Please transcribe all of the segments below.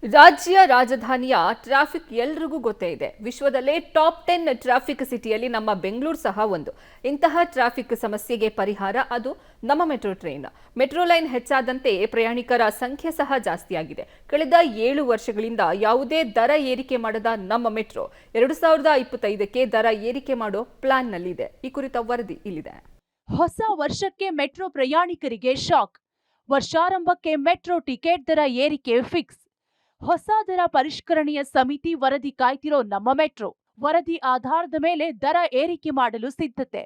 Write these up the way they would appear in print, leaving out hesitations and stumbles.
ರಾಜ್ಯ ರಾಜಧಾನಿಯ ಟ್ರಾಫಿಕ್ ಎಲ್ರಿಗೂ ಗೊತ್ತೇ ಇದೆ. ವಿಶ್ವದಲ್ಲೇ ಟಾಪ್ 10 ಟ್ರಾಫಿಕ್ ಸಿಟಿಯಲ್ಲಿ ನಮ್ಮ ಬೆಂಗಳೂರು ಸಹ ಒಂದು. ಇಂತಹ ಟ್ರಾಫಿಕ್ ಸಮಸ್ಯೆಗೆ ಪರಿಹಾರ ಅದು ನಮ್ಮ ಮೆಟ್ರೋ ಟ್ರೈನ್. ಮೆಟ್ರೋ ಲೈನ್ ಹೆಚ್ಚಾದಂತೆ ಪ್ರಯಾಣಿಕರ ಸಂಖ್ಯೆ ಸಹ ಜಾಸ್ತಿಯಾಗಿದೆ. ಕಳೆದ 7 ವರ್ಷಗಳಿಂದ ಯಾವುದೇ ದರ ಏರಿಕೆ ಮಾಡದ ನಮ್ಮ ಮೆಟ್ರೋ 2025ಕ್ಕೆ ದರ ಏರಿಕೆ ಮಾಡೋ ಪ್ಲಾನ್ನಲ್ಲಿದೆ. ಈ ಕುರಿತ ವರದಿ ಇಲ್ಲಿದೆ. ಹೊಸ ವರ್ಷಕ್ಕೆ ಮೆಟ್ರೋ ಪ್ರಯಾಣಿಕರಿಗೆ ಶಾಕ್. ವರ್ಷಾರಂಭಕ್ಕೆ ಮೆಟ್ರೋ ಟಿಕೆಟ್ ದರ ಏರಿಕೆ ಫಿಕ್ಸ್. ಹೊಸ ದರ ಪರಿಷ್ಕರಣೆಯ ಸಮಿತಿ ವರದಿ ಕಾಯ್ತಿರೋ ನಮ್ಮ ಮೆಟ್ರೋ ವರದಿ ಆಧಾರದ ಮೇಲೆ ದರ ಏರಿಕೆ ಮಾಡಲು ಸಿದ್ಧತೆ.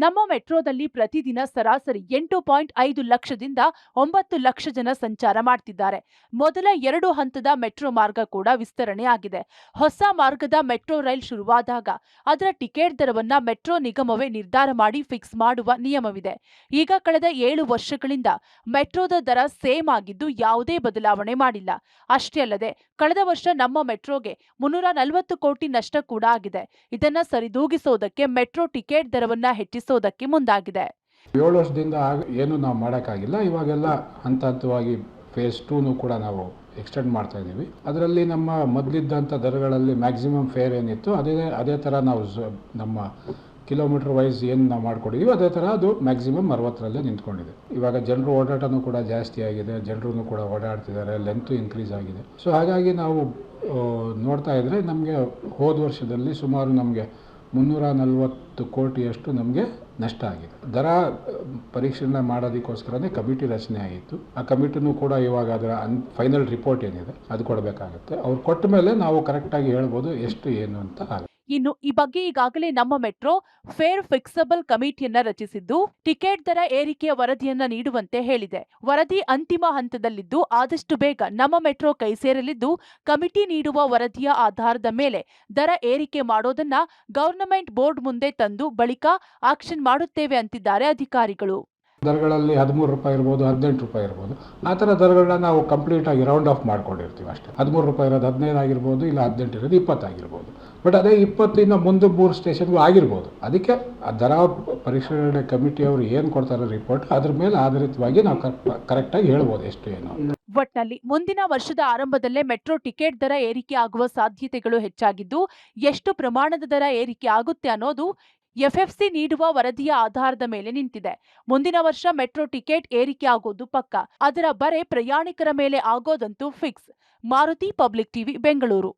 ನಮ್ಮ ಮೆಟ್ರೋದಲ್ಲಿ ಪ್ರತಿದಿನ ಸರಾಸರಿ 8.5 ಲಕ್ಷದಿಂದ 9 ಲಕ್ಷ ಜನ ಸಂಚಾರ ಮಾಡ್ತಿದ್ದಾರೆ. ಮೊದಲ 2 ಹಂತದ ಮೆಟ್ರೋ ಮಾರ್ಗ ಕೂಡ ವಿಸ್ತರಣೆ ಆಗಿದೆ. ಹೊಸ ಮಾರ್ಗದ ಮೆಟ್ರೋ ರೈಲ್ ಶುರುವಾದಾಗ ಅದರ ಟಿಕೆಟ್ ದರವನ್ನ ಮೆಟ್ರೋ ನಿಗಮವೇ ನಿರ್ಧಾರ ಮಾಡಿ ಫಿಕ್ಸ್ ಮಾಡುವ ನಿಯಮವಿದೆ. ಈಗ ಕಳೆದ 7 ವರ್ಷಗಳಿಂದ ಮೆಟ್ರೋದ ದರ ಸೇಮ್ ಆಗಿದ್ದು ಯಾವುದೇ ಬದಲಾವಣೆ ಮಾಡಿಲ್ಲ. ಅಷ್ಟೇ ಅಲ್ಲದೆ ಕಳೆದ ವರ್ಷ ನಮ್ಮ ಮೆಟ್ರೋಗೆ 340 ಕೋಟಿ ನಷ್ಟ ಕೂಡ ಆಗಿದೆ. ಇದನ್ನ ಸರಿದೂಗಿಸೋದಕ್ಕೆ ಮೆಟ್ರೋ ಟಿಕೆಟ್ ದರವನ್ನ ಹೆಚ್ಚಿಸೋದಕ್ಕೆ ಮುಂದಾಗಿದೆ. 7 ವರ್ಷದಿಂದ ಏನು ನಾವು ಮಾಡೋಕ್ಕಾಗಿಲ್ಲ. ಇವಾಗೆಲ್ಲ ಹಂತವಾಗಿ ಫೇಸ್ 2 ಕೂಡ ನಾವು ಎಕ್ಸ್ಟೆಂಡ್ ಮಾಡ್ತಾ ಇದ್ದೀವಿ. ಅದರಲ್ಲಿ ನಮ್ಮ ಮೊದಲಿದ್ದಂಥ ದರಗಳಲ್ಲಿ ಮ್ಯಾಕ್ಸಿಮಮ್ ಫೇರ್ ಏನಿತ್ತು ಅದೇ ಥರ ನಾವು ನಮ್ಮ ಕಿಲೋಮೀಟರ್ ವೈಸ್ ಏನು ನಾವು ಮಾಡ್ಕೊಂಡಿದ್ದೀವಿ ಅದೇ ಥರ ಅದು ಮ್ಯಾಕ್ಸಿಮಮ್ 60ರಲ್ಲೇ ನಿಂತ್ಕೊಂಡಿದೆ. ಇವಾಗ ಜನರು ಓಡಾಟನೂ ಕೂಡ ಜಾಸ್ತಿ ಆಗಿದೆ, ಜನರು ಕೂಡ ಓಡಾಡ್ತಿದ್ದಾರೆ, ಲೆಂತು ಇನ್ಕ್ರೀಸ್ ಆಗಿದೆ. ಸೊ ಹಾಗಾಗಿ ನಾವು ನೋಡ್ತಾ ಇದ್ದರೆ ನಮಗೆ ಹೋದ ವರ್ಷದಲ್ಲಿ ಸುಮಾರು ನಮಗೆ 340 ಕೋಟಿಯಷ್ಟು ನಮಗೆ ನಷ್ಟ ಆಗಿದೆ. ದರ ಪರಿಶೀಲನೆ ಮಾಡೋದಕ್ಕೋಸ್ಕರನೇ ಕಮಿಟಿ ರಚನೆ ಆಗಿತ್ತು. ಆ ಕಮಿಟಿನೂ ಕೂಡ ಇವಾಗ ಅದರ ಫೈನಲ್ ರಿಪೋರ್ಟ್ ಏನಿದೆ ಅದು ಕೊಡಬೇಕಾಗುತ್ತೆ. ಅವ್ರು ಕೊಟ್ಟ ಮೇಲೆ ನಾವು ಕರೆಕ್ಟಾಗಿ ಹೇಳ್ಬೋದು ಎಷ್ಟು ಏನು ಅಂತ ಆಗುತ್ತೆ. ಇನ್ನು ಈ ಬಗ್ಗೆ ಈಗಾಗಲೇ ನಮ್ಮ ಮೆಟ್ರೋ ಫೇರ್ ಫಿಕ್ಸಬಲ್ ಕಮಿಟಿಯನ್ನ ರಚಿಸಿದ್ದು ಟಿಕೆಟ್ ದರ ಏರಿಕೆಯ ವರದಿಯನ್ನ ನೀಡುವಂತೆ ಹೇಳಿದೆ. ವರದಿ ಅಂತಿಮ ಹಂತದಲ್ಲಿದ್ದು ಆದಷ್ಟು ಬೇಗ ನಮ್ಮ ಮೆಟ್ರೋ ಕೈ ಸೇರಲಿದ್ದು ಕಮಿಟಿ ನೀಡುವ ವರದಿಯ ಆಧಾರದ ಮೇಲೆ ದರ ಏರಿಕೆ ಮಾಡೋದನ್ನ ಗವರ್ನಮೆಂಟ್ ಬೋರ್ಡ್ ಮುಂದೆ ತಂದು ಬಳಿಕ ಆಕ್ಷನ್ ಮಾಡುತ್ತೇವೆ ಅಂತಿದ್ದಾರೆ ಅಧಿಕಾರಿಗಳು. ದರಗಳಲ್ಲಿ 13 ರೂಪಾಯಿ ಇರ್ಬೋದು, 18 ರೂಪಾಯಿ ಇರ್ಬೋದು. ಆ ಥರ ದರಗಳನ್ನ ನಾವು ಕಂಪ್ಲೀಟಾಗಿ ರೌಂಡ್ ಆಫ್ ಮಾಡ್ಕೊಂಡಿರ್ತೀವಿ ಅಷ್ಟೇ. 13 ರೂಪಾಯಿ ಇರೋದು 15 ಆಗಿರ್ಬೋದು, ಇಲ್ಲ 18 ಇರೋದು 20 ಆಗಿರ್ಬೋದು. ಬಟ್ ಅದೇ 20 ಮುಂದೆ 3 ಸ್ಟೇಷನ್ಗೂ ಆಗಿರ್ಬೋದು. ಅದಕ್ಕೆ ಆ ದರ ಪರಿಶೀಲನೆ ಕಮಿಟಿಯವರು ಏನು ಕೊಡ್ತಾರೆ ರಿಪೋರ್ಟ್ ಅದ್ರ ಮೇಲೆ ಆಧಾರಿತವಾಗಿ ನಾವು ಕರೆಕ್ಟಾಗಿ ಹೇಳ್ಬೋದು ಎಷ್ಟು ಏನು. ಒಟ್ನಲ್ಲಿ ಮುಂದಿನ ವರ್ಷದ ಆರಂಭದಲ್ಲೇ ಮೆಟ್ರೋ ಟಿಕೆಟ್ ದರ ಏರಿಕೆ ಆಗುವ ಸಾಧ್ಯತೆಗಳು ಹೆಚ್ಚಾಗಿದ್ದು ಎಷ್ಟು ಪ್ರಮಾಣದ ದರ ಏರಿಕೆ ಆಗುತ್ತೆ ಅನ್ನೋದು ಎಫ್ಎಫ್ಸಿ ನೀಡುವ ವರದಿಯ ಆಧಾರದ ಮೇಲೆ ನಿಂತಿದೆ. ಮುಂದಿನ ವರ್ಷ ಮೆಟ್ರೋ ಟಿಕೆಟ್ ಏರಿಕೆ ಆಗೋದು ಪಕ್ಕ. ಅದರ ಬರೆ ಪ್ರಯಾಣಿಕರ ಮೇಲೆ ಆಗೋದಂತೂ fix. Maruti, public TV, Bengaluru.